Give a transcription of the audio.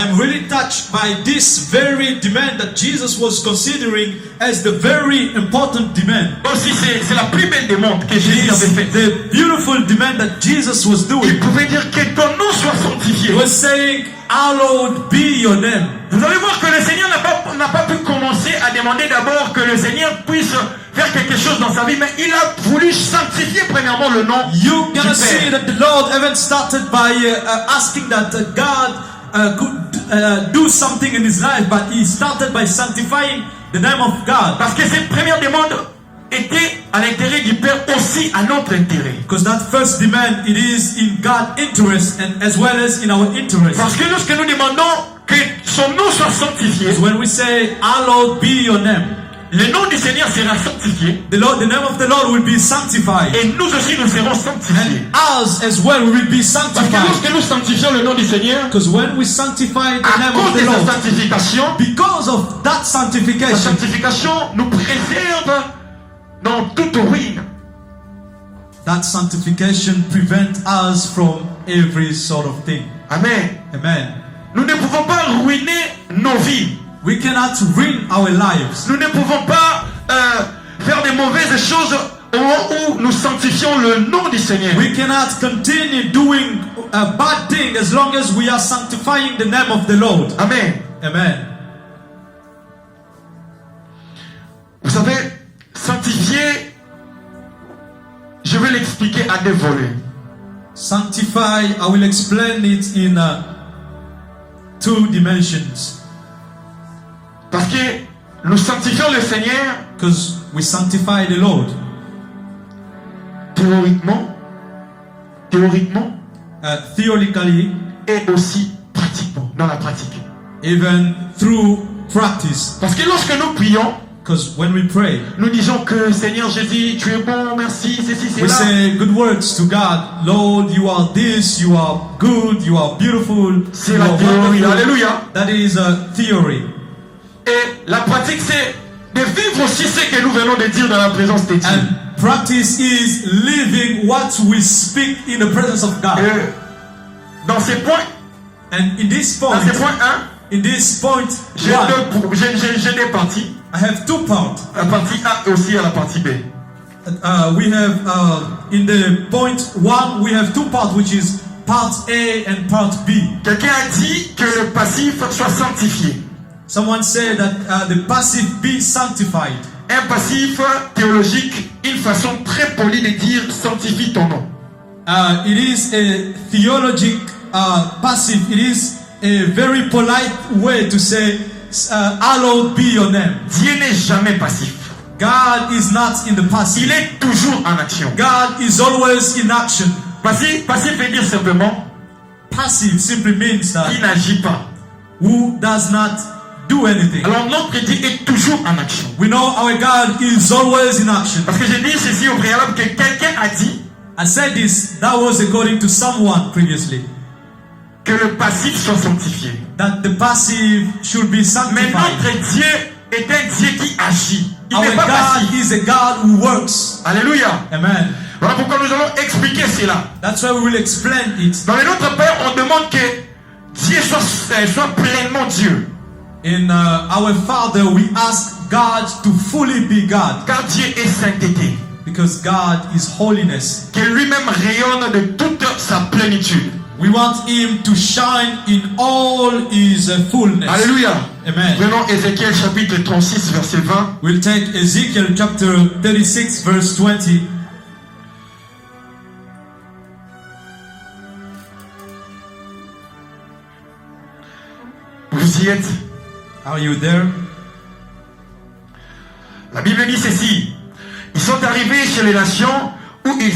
I am really touched by this very demand that Jesus was considering as the very important demand. Aussi, c'est la plus belle demande que Jésus avait faite. The beautiful demand that Jesus was doing. Il pouvait dire que ton nom soit sanctifié. He was saying, hallowed be your name. Vous allez voir que le Seigneur n'a pas pu commencer à demander d'abord que le Seigneur puisse faire quelque chose dans sa vie, mais il a voulu sanctifier premièrement le nom You're du gonna see Père. that the Lord haven't started by asking that God could do something in his life, but he started by sanctifying the name of God. Parce que cette première demande était à l'intérêt du Père aussi à notre intérêt. Because that first demand, it is in God's interest and as well as in our interest. Parce que lorsque nous demandons que son nom soit sanctifié, When we say, hallowed be your name, le nom du Seigneur sera sanctifié. the name of the Lord will be sanctified. Et nous aussi nous serons sanctifiés. Us as well will be Parce que sanctified. lorsque nous sanctifions le nom du Seigneur, Because when we sanctify the à name cause of de the sa Lord, sanctification, because of that la sanctification, sanctification nous préserve dans toute ruine. that sanctification prevents us from every sort of thing. Amen. Amen. Nous ne pouvons pas ruiner nos vies. We cannot ruin our lives. Nous ne pouvons pas faire des mauvaises choses au moment où nous sanctifions le nom du Seigneur. We cannot continue doing a bad thing as long as we are sanctifying the name of the Lord. Amen. Amen. Vous savez, sanctifier, je vais l'expliquer à deux volets. Sanctify, I will explain it in two dimensions. Parce que nous sanctifions le Seigneur Because we sanctify the Lord théoriquement theoretically, et aussi pratiquement, dans la pratique. even through practice. Parce que lorsque nous prions, Because when we pray, nous disons que Seigneur Jésus, tu es bon, merci, ceci, we cela. say good words to God. Lord, you are this, you are good, you are beautiful. C'est You la are théorie, wonderful. alléluia. That is a theory. Et la pratique, c'est de vivre aussi ce que nous venons de dire dans la présence de Dieu. And practice is living what we speak in the presence of God. Dans ces points, And in this dans point, ces points 1, in this point j'ai one, des parties. I have 2 parts. La partie A et aussi à la partie B. We have in the point 1 we have 2 parts, which is part A and part B. Quelqu'un a dit que le passif soit sanctifié. Someone said that the passive be sanctified. Un passif théologique, une façon très polie de dire sanctifie ton nom. It is a theologic passive. It is a very polite way to say, hallowed be your name. Dieu n'est jamais passif. God is not in the passive. Il est toujours en action. God is always in action. Passif veut dire simplement Passive simply means that qui n'agit pas. who does not do anything. Alors notre Dieu est toujours en action. We know our God is always in action. Parce que j'ai dit ceci au préalable que quelqu'un a dit I said this, that was according to someone previously, que le passif soit sanctifié. that the passive should be Mais sanctified. notre Dieu est un Dieu qui agit. Il Our n'est pas God passif. is a God who works. Alléluia. Amen. Voilà pourquoi nous allons expliquer cela. That's why we will explain it. Dans le Notre Père, on demande que Dieu soit pleinement Dieu. In our Father, we ask God to fully be God, Car Dieu est sainteté. because God is holiness. Que lui-même rayonne de toute sa plénitude. We want Him to shine in all His fullness. Alléluia. Amen. Prenons Ézéchiel chapitre 36 verset 20. We'll take Ezekiel chapter 36 verse 20. Vous y êtes? Are you there? La Bible dit ceci. Ils sont arrivés chez les nations où ils